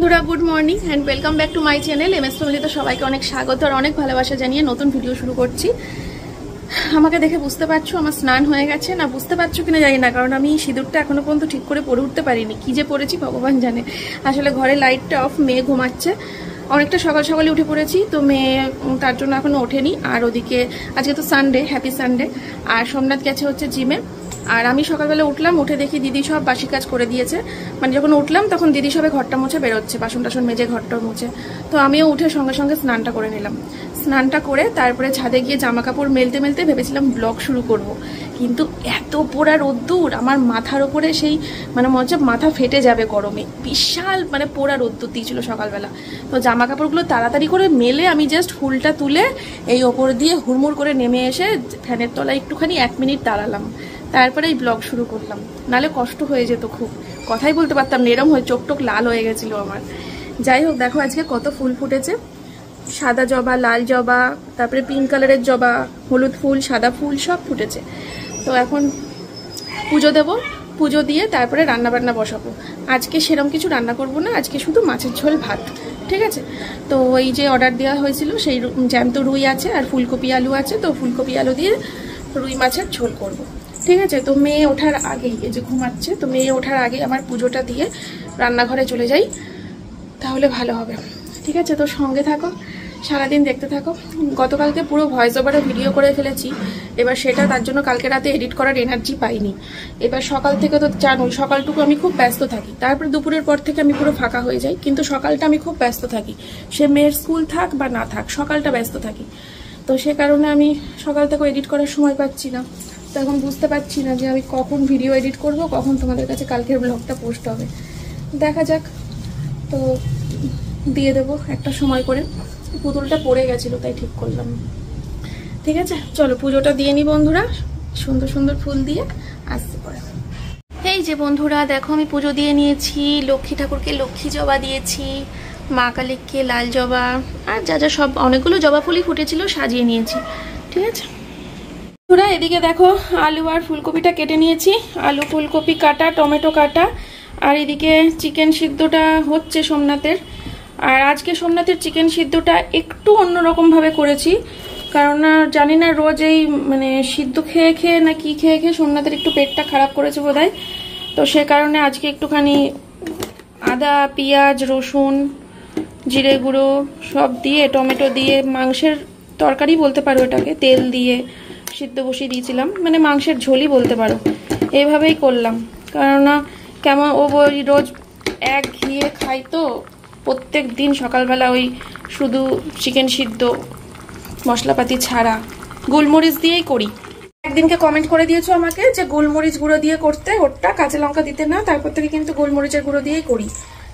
বন্ধুরা good morning and welcome back to my channel MS ফ্যামিলিতে সবাইকে অনেক স্বাগত আর অনেক ভালোবাসা জানিয়ে নতুন ভিডিও শুরু করছি। আমাকে দেখে বুঝতে পারছো আমার স্নান হয়ে গেছে, না বুঝতে পারছো কিনা জানি না, কারণ আমি সিঁদুরটা এখনো পর্যন্ত ঠিক করে পরে উঠতে পারিনি। কি যে পড়েছি ভগবান জানে। আসলে ঘরে লাইটটা অফ, মেয়ে ঘুমাচ্ছে, অনেকটা সকাল সকালে উঠে পড়েছি, তো মেয়ে তার জন্য এখনো ওঠেনি। আর ওদিকে আজকে তো সানডে, হ্যাপি সানডে। আর সোমনাথ গেছে হচ্ছে জিমে। আর আমি সকালবেলা উঠলাম, উঠে দেখি দিদি সব বাসি কাজ করে দিয়েছে। মানে যখন উঠলাম তখন দিদি সবে ঘরটা মুছে বেরোচ্ছে, বাসন টাসন মেজে ঘরটা মুছে। তো আমিও উঠে সঙ্গে সঙ্গে স্নানটা করে নিলাম। স্নানটা করে তারপরে ছাদে গিয়ে জামা কাপড় মেলতে মেলতে ভেবেছিলাম ব্লগ শুরু করব, কিন্তু এত পোড়া রোদ্দুর আমার মাথার ওপরে, সেই মানে মনে হচ্ছে মাথা ফেটে যাবে গরমে। বিশাল মানে পোড়া রোদ্দুর দিয়েছিল সকালবেলা। তো জামা কাপড়গুলো তাড়াতাড়ি করে মেলে আমি জাস্ট ফুলটা তুলে এই ওপর দিয়ে হুড়মুড় করে নেমে এসে ফ্যানের তলায় একটুখানি 1 মিনিট দাঁড়ালাম, তারপরে এই ব্লগ শুরু করলাম। নালে কষ্ট হয়ে যেত খুব, কথাই বলতে পারতাম না, এরম হয়ে চোখ টোক লাল হয়ে গেছিলো আমার। যাই হোক, দেখো আজকে কত ফুল ফুটেছে। সাদা জবা, লাল জবা, তারপরে পিঙ্ক কালারের জবা, হলুদ ফুল, সাদা ফুল সব ফুটেছে। তো এখন পুজো দেব, পুজো দিয়ে তারপরে রান্না বান্না বসাবো। আজকে সেরকম কিছু রান্না করব না, আজকে শুধু মাছের ঝোল ভাত, ঠিক আছে। তো এই যে অর্ডার দেওয়া হয়েছিল সেই জ্যান্ত রুই আছে আর ফুলকপি আলু আছে, তো ফুলকপি আলু দিয়ে রুই মাছের ঝোল করব, ঠিক আছে। তো মেয়ে ওঠার আগেই, এই যে ঘুমাচ্ছে, তো মেয়ে ওঠার আগে আমার পুজোটা দিয়ে রান্নাঘরে চলে যাই, তাহলে ভালো হবে, ঠিক আছে। তো সঙ্গে থাকো, সারাদিন দেখতে থাকো। গতকালকে পুরো ভয়েস ওভারে ভিডিও করে ফেলেছি, এবার সেটা তার জন্য কালকে রাতে এডিট করার এনার্জি পাইনি। এবার সকাল থেকে তো জানোই সকালটুকু আমি খুব ব্যস্ত থাকি, তারপরে দুপুরের পর থেকে আমি পুরো ফাঁকা হয়ে যাই, কিন্তু সকালটা আমি খুব ব্যস্ত থাকি। সে মেয়ের স্কুল থাক বা না থাক, সকালটা ব্যস্ত থাকি। তো সে কারণে আমি সকাল থেকে এডিট করার সময় পাচ্ছি না। তো এখন বুঝতে পারছি না যে আমি কখন ভিডিও এডিট করব, কখন তোমাদের কাছে কালকের ব্লগটা পোস্ট হবে। দেখা যাক, তো দিয়ে দেবো একটা সময় করে। পুতুলটা পড়ে গেছিলো তাই ঠিক করলাম, ঠিক আছে। চলো পুজোটা দিয়ে নি বন্ধুরা, সুন্দর সুন্দর ফুল দিয়ে আসতে পারে। এই যে বন্ধুরা দেখো, আমি পুজো দিয়ে নিয়েছি। লক্ষ্মী ঠাকুরকে লক্ষ্মী জবা দিয়েছি, মা কালীকে লাল জবা, আর যা যা সব অনেকগুলো জবা ফুলই ফুটেছিল সাজিয়ে নিয়েছি, ঠিক আছে। বন্ধুরা এদিকে দেখো আলু আর ফুলকপিটা কেটে নিয়েছি, আলু ফুলকপি কাটা, টমেটো কাটা, আর এদিকে চিকেন সিদ্ধটা হচ্ছে সোমনাথের। আর আজকে সোমনাথের চিকেন সিদ্ধটা একটু অন্যরকমভাবে করেছি, কারণ জানি না রোজ এই মানে সিদ্ধ খেয়ে খেয়ে না কি খেয়ে খেয়ে সোমনাথের একটু পেটটা খারাপ করেছে বোধহয়। তো সে কারণে আজকে একটুখানি আদা, পেঁয়াজ, রসুন, জিরে গুঁড়ো সব দিয়ে, টমেটো দিয়ে, মাংসের তরকারি বলতে পারো এটাকে, তেল দিয়ে সিদ্ধ বসিয়ে দিয়েছিলাম, মানে মাংসের ঝোলই বলতে পারো। এইভাবেই করলাম, কেননা কেমন ও রোজ এক ঘিয়ে খাই, তো প্রত্যেক দিন সকালবেলা ওই শুধু চিকেন সিদ্ধ মশলাপাতি ছাড়া গোলমরিচ দিয়েই করি। একদিনকে কমেন্ট করে দিয়েছো আমাকে যে গোলমরিচ গুঁড়ো দিয়ে করতে, ওটা কাঁচা লঙ্কা দিতে না, তারপর থেকে কিন্তু গোলমরিচের গুঁড়ো দিয়েই করি।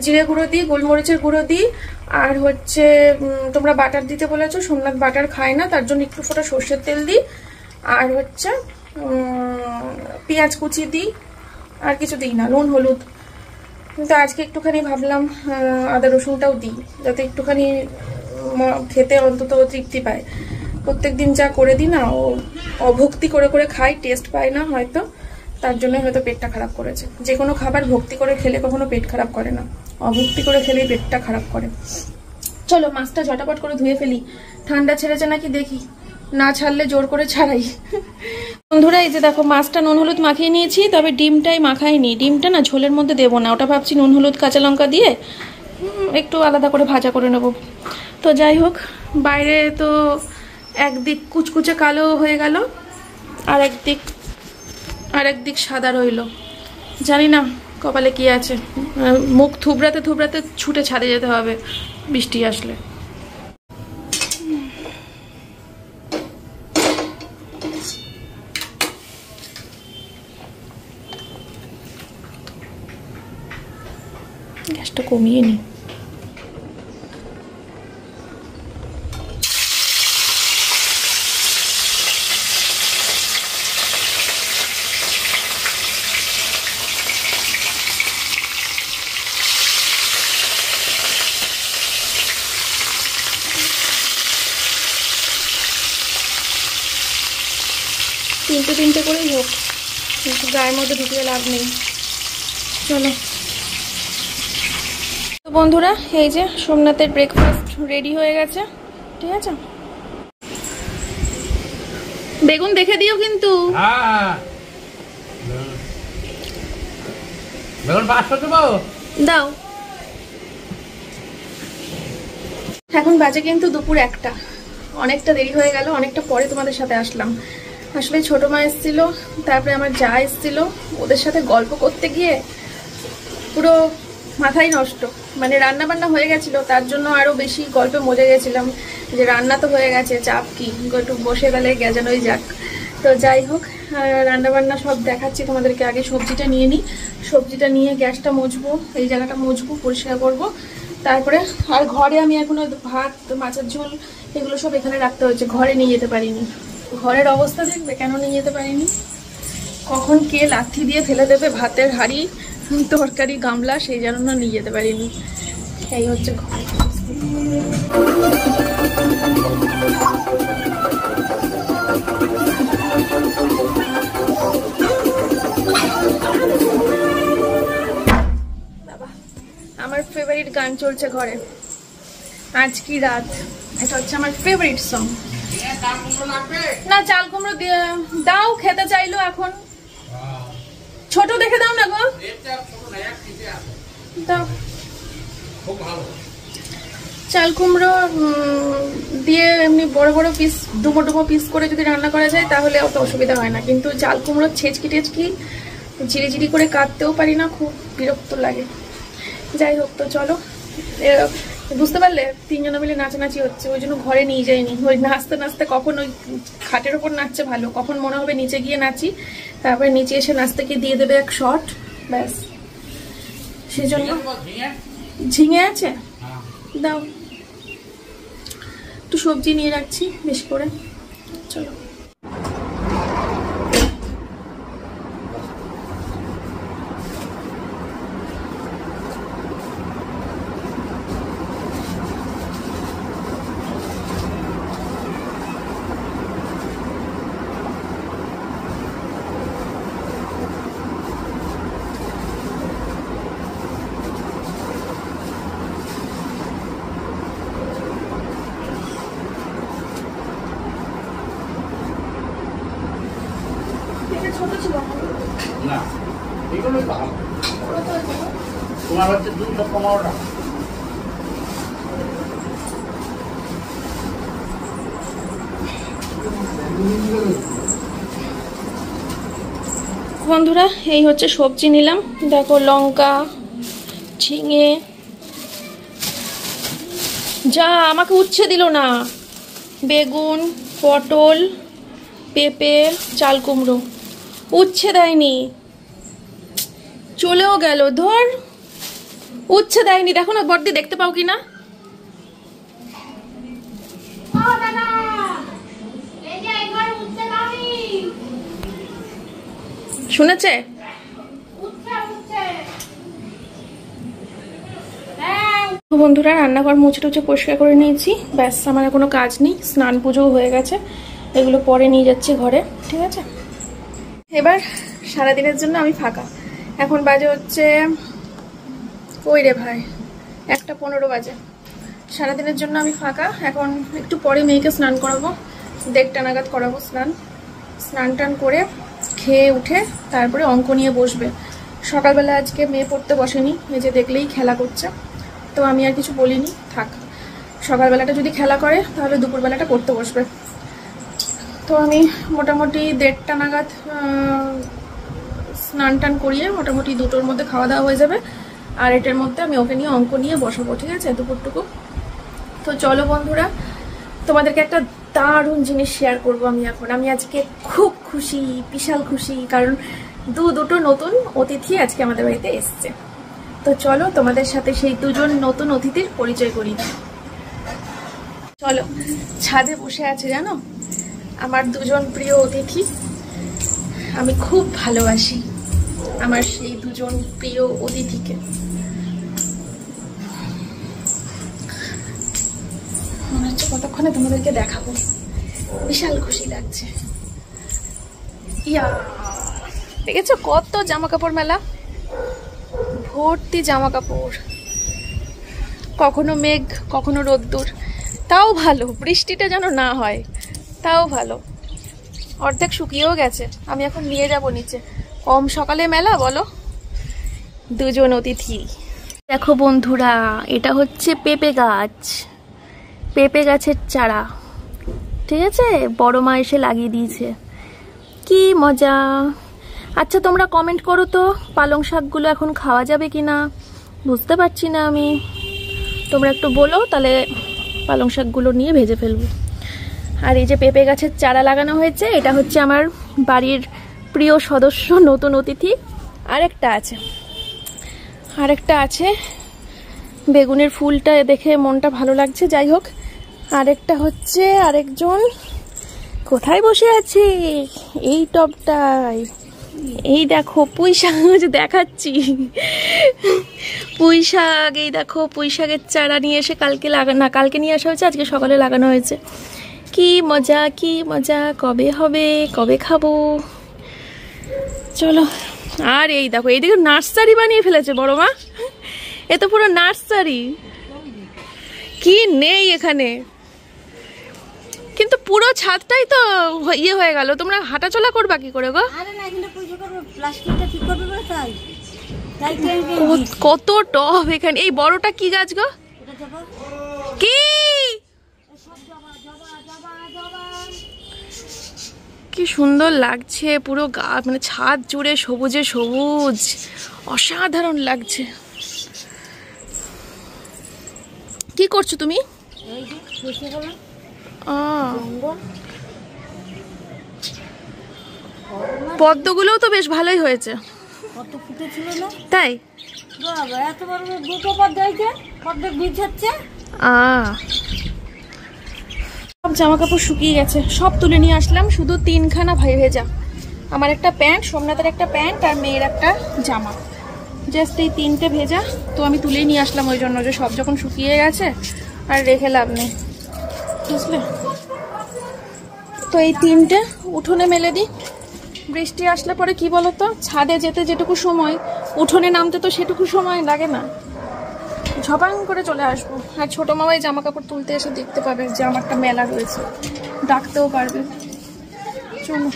জিরে গুঁড়ো দিই, গোলমরিচের গুঁড়ো দিই, আর হচ্ছে তোমরা বাটার দিতে বলেছো, সোমনাথ বাটার খায় না, তার জন্য একটু ফোঁটা সর্ষের তেল দিই, আর হচ্ছে পেঁয়াজ কুচি দিই, আর কিছু দিই না, নুন হলুদ। কিন্তু আজকে একটুখানি ভাবলাম আদা রসুনটাও দিই, যাতে একটুখানি খেতে অন্তত তৃপ্তি পায়। প্রত্যেকদিন যা করে দিই না, ও অভক্তি করে করে খাই, টেস্ট পায় না হয়তো, তার জন্যই হয়তো পেটটা খারাপ করেছে। যে কোনো খাবার ভক্তি করে খেলে কখনো পেট খারাপ করে না, অভক্তি করে খেলেই পেটটা খারাপ করে। চলো মাছটা ঝটাপট করে ধুয়ে ফেলি, ঠান্ডা ছেড়েছে নাকি দেখি, না ছাড়লে জোর করে ছাড়াই। বন্ধুরা এই যে দেখো মাছটা নুন হলুদ মাখিয়ে নিয়েছি, তবে ডিমটাই মাখাইনি। ডিমটা না ঝোলের মধ্যে দেবো না, ওটা ভাবছি নুন হলুদ কাঁচা লঙ্কা দিয়ে একটু আলাদা করে ভাজা করে নেব। তো যাই হোক, বাইরে তো একদিক কুচকুচে কালো হয়ে গেল, আর একদিক সাদা রইল। জানি না কপালে কি আছে, মুখ থুবড়াতে থুবড়াতে ছুটে ছাদে যেতে হবে বৃষ্টি আসলে। গ্যাসটা কমিয়ে নি। তিনটে করেই হোক, কিন্তু গায়ের মধ্যে ঢুকিয়ে লাভ নেই। চলো তো বন্ধুরা, এই যে সোমনাথের ব্রেকফাস্ট রেডি হয়ে গেছে, ঠিক আছে। বেগুন দেখে দিও কিন্তু। বেগুন 500 দেবো, দাও। এখন বাজে কিন্তু দুপুর 1টা, অনেকটা দেরি হয়ে গেল, অনেকটা পরে তোমাদের সাথে আসলাম। আসলে ছোট মা এসেছিল, তারপরে আমার যা এসেছিল, ওদের সাথে গল্প করতে গিয়ে পুরো মাথাই নষ্ট। মানে রান্না বান্না হয়ে গেছিল, তার জন্য আরো বেশি গল্পে মজে গেছিলাম যে রান্না তো হয়ে গেছে, চাপ কি, একটু বসে গেলে গেজানোই যাক। তো যাই হোক, রান্না বান্না সব দেখাচ্ছি তোমাদেরকে। আগে সবজিটা নিয়ে নিই, সবজিটা নিয়ে গ্যাসটা মুছবো, এই জায়গাটা মুছবো, পরিষ্কার করবো, তারপরে। আর ঘরে আমি এখনো ভাত, মাছের ঝোল, এগুলো সব এখানে রাখতে হয়েছে, ঘরে নিয়ে যেতে পারিনি। ঘরের অবস্থা দেখবে, কেন নিয়ে যেতে পারিনি, কখন কে লাথি দিয়ে ফেলে দেবে ভাতের হাঁড়ি, তরকারি গামলা, সেই জন্য নিয়ে যেতে পারিনি। এই হচ্ছে ঘর। আমার ফেভারিট গান চলছে ঘরে, আজ কি রাত, এটা হচ্ছে আমার ফেভারিট সং। না, চাল কুমড়ো দাও, খেতে চাইলো এখন। ছোট দেখে দাও না গো, দাও। চাল কুমড়ো দিয়ে এমনি বড় বড় পিস, ডুবো ডুবো পিস করে যদি রান্না করা যায় তাহলে অত অসুবিধা হয় না, কিন্তু চাল কুমড়ো ছেচকি টেচকি ঝিরি ঝিরি করে কাটতেও পারি না, খুব বিরক্ত লাগে। যাই হোক, তো চলো। বুঝতে পারলে 3 জনে মিলে নাচানাচি হচ্ছে, ওই জন্য ঘরে নিয়ে যাইনি। ওই নাচতে নাচতে কখন ওই খাটের ওপর নাচছে ভালো, কখন মনে হবে নিচে গিয়ে নাচি, তারপরে নিচে এসে নাচতে গিয়ে দিয়ে দেবে এক শট, ব্যাস। সেজন্য ঝিঙে আছে, দাও। একটু সবজি নিয়ে রাখছি বেশি করে, চলো। ছোট ছিল না, এগুলোই ভালো। তোমার হচ্ছে 215 টাকা। বন্ধুরা, এই হচ্ছে সবজি নিলাম, দেখো, লঙ্কা, ঝিঙে, যা আমাকে উচ্ছে দিল না, বেগুন, পটল, পেঁপে, চাল কুমড়ো, উচ্ছে দেয়নি, চলেও গেল। ধর, উচ্ছে দেয়নি, দেখো না বড়দি, দেখতে পাও কিনা। শুনেছে? বন্ধুরা, রান্নাঘর মুছে টুছে পরিষ্কার করে নিয়েছি, ব্যাস, আমার কোনো কাজ নেই, স্নান পুজোও হয়ে গেছে, এগুলো পরে নিয়ে যাচ্ছি ঘরে, ঠিক আছে। এবার সারাদিনের জন্য আমি ফাঁকা। এখন বাজে হচ্ছে, ওই রে ভাই, 1:15 বাজে। সারাদিনের জন্য আমি ফাঁকা। এখন একটু পরে মেয়েকে স্নান করাবো, 1:30 নাগাদ করাবো স্নান। স্নান টান করে খেয়ে উঠে তারপরে অঙ্ক নিয়ে বসবে। সকালবেলা আজকে মেয়ে পড়তে বসেনি, এই যে দেখলেই খেলা করছে, তো আমি আর কিছু বলিনি, থাক। সকালবেলাটা যদি খেলা করে তাহলে দুপুরবেলাটা পড়তে বসবে। তো আমি মোটামুটি 1:30 নাগাদ স্নান টান করিয়ে মোটামুটি 2টোর মধ্যে খাওয়া দাওয়া হয়ে যাবে, আর এটার মধ্যে আমি ওকে নিয়ে অঙ্ক নিয়ে বসাবো, ঠিক আছে, দুপুরটুকু। তো চলো বন্ধুরা, তোমাদেরকে একটা দারুণ জিনিস শেয়ার করব আমি এখন। আমি আজকে খুব খুশি, বিশাল খুশি, কারণ দুটো নতুন অতিথি আজকে আমাদের বাড়িতে এসছে। তো চলো তোমাদের সাথে সেই 2জন নতুন অতিথির পরিচয় করি। চলো, ছাদে বসে আছে জানো আমার 2জন প্রিয় অতিথি। আমি খুব ভালোবাসি আমার সেই 2জন প্রিয় অতিথিকে। মনে হচ্ছে কতক্ষণে তোমাদেরকে দেখাবো, বিশাল খুশি লাগছে। ইয়া, দেখেছো কত জামা কাপড় মেলা, ভর্তি জামা কাপড়। কখনো মেঘ কখনো রোদ্দুর, তাও ভালো। বৃষ্টিটা যেন না হয়, তাও ভালো। অর্ধেক শুকিয়েও গেছে, আমি এখন নিয়ে যাব নিচে। কম সকালে মেলা বলো, দুজন অতিথি। দেখো বন্ধুরা, এটা হচ্ছে পেঁপে গাছ, পেঁপে গাছের চারা, ঠিক আছে? বড় মা এসে লাগিয়ে দিয়েছে, কি মজা। আচ্ছা তোমরা কমেন্ট করো তো, পালং শাকগুলো এখন খাওয়া যাবে কি না, বুঝতে পারছি না আমি। তোমরা একটু বলো, তাহলে পালং শাকগুলো নিয়ে ভেজে ফেলবো। আর এই যে পেঁপে গাছের চারা লাগানো হয়েছে, এটা হচ্ছে আমার বাড়ির প্রিয় সদস্য, নতুন অতিথি। আরেকটা আছে, বেগুনের ফুলটা দেখে মনটা ভালো লাগছে। যাই হোক, আরেকটা হচ্ছে আরেকজন কোথায় বসে আছে এই টবটায়। এই দেখো পুঁই শাক দেখাচ্ছি, পুঁই শাক। এই দেখো পুঁই শাকের চারা নিয়ে এসে কালকে নিয়ে আসা হয়েছে, আজকে সকালে লাগানো হয়েছে। কি মজা, কি মজা, কবে হবে, কবে খাবো, চলো। আর এই দেখো, এইদিকে নার্সারি বানিয়ে ফেলেছে বড় মা, এ তো পুরো নার্সারি। কি নেই এখানে, কিন্তু পুরো ছাদটাই তো ইয়ে হয়ে গেল। তোমরা হাঁটাচলা করবা কি করে গো? কত টব এখানে। এই বড়টা কি গাছ গো? কি কি সুন্দর লাগছে, পুরো মানে ছাদ জুড়ে সবুজে সবুজ, অসাধারণ লাগছে। কি করছো তুমি? পদ্মগুলোও তো বেশ ভালোই হয়েছে, তাই? সব জামা কাপড় শুকিয়ে গেছে, সব তুলে নিয়ে আসলাম, শুধু 3খানা ভেজা। আমার একটা প্যান্ট, সোমনাথের একটা প্যান্ট, আর মেয়ের একটা জামা, জাস্ট এই 3টে ভেজা। তো আমি তুলেই নিয়ে আসলাম ওই জন্য, যে সব যখন শুকিয়ে গেছে আর রেখে লাভ নেই, বুঝলে? তো এই 3টে উঠোনে মেলে দিই। বৃষ্টি আসলে পরে কি বলতো, ছাদে যেতে যেটুকু সময়, উঠোনে নামতে তো সেটুকু সময় লাগে না, ঝপাং করে চলে আসবো। আর ছোট মামাই জামা কাপড় তুলতে এসে দেখতে পাবে যে আমারটা মেলা রয়েছে, ডাকতেও পারবে। চলো,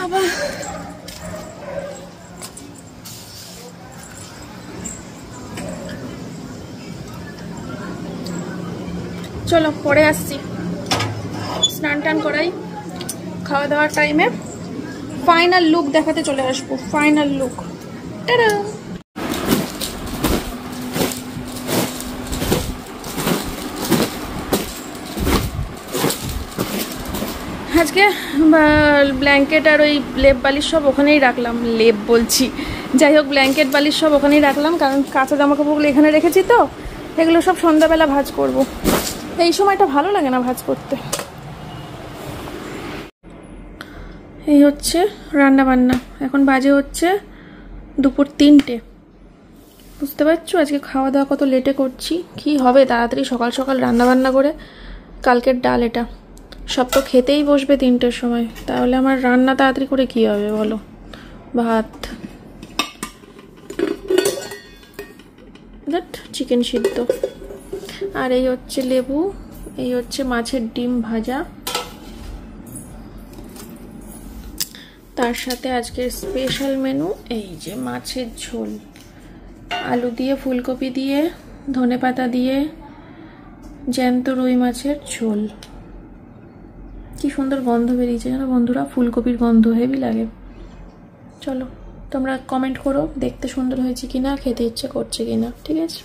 আবার চলো পরে আসছি, স্নান টান করাই, খাওয়া দাওয়ার টাইমে ফাইনাল লুক দেখাতে চলে আসবো। Final look, tata. আজকে ব্ল্যাঙ্কেট আর ওই লেপ বালিশ সব ওখানেই রাখলাম, লেপ বলছি, যাই হোক ব্ল্যাঙ্কেট বালিশ সব ওখানেই রাখলাম, কারণ কাঁচা জামা কাপড়গুলো এখানে রেখেছি, তো এগুলো সব সন্ধ্যাবেলা ভাঁজ করব। এই সময়টা ভালো লাগে না ভাঁজ করতে। এই হচ্ছে রান্না বান্না, এখন বাজে হচ্ছে দুপুর 3টে, বুঝতে পারছো আজকে খাওয়া দাওয়া কত লেটে করছি। কি হবে তাড়াতাড়ি সকাল সকাল রান্না বান্না করে, কালকের ডাল এটা সব তো খেতেই বসবে 3টের সময়, তাহলে আমার রান্না তাড়াতাড়ি করে কি হবে বলো? ভাত, চিকেন সিদ্ধ, আর এই হচ্ছে লেবু, এই হচ্ছে মাছের ডিম ভাজা, তার সাথে আজকের স্পেশাল মেনু এই যে মাছের ঝোল, আলু দিয়ে, ফুলকপি দিয়ে, ধনেপাতা দিয়ে জ্যান্ত রুই মাছের ঝোল। কি সুন্দর গন্ধ বেরিয়েছে জানো বন্ধুরা, ফুলকপির গন্ধ হেভি লাগে। চলো তোমরা কমেন্ট করো দেখতে সুন্দর হয়েছে কিনা, খেতে ইচ্ছে করছে কিনা, ঠিক আছে?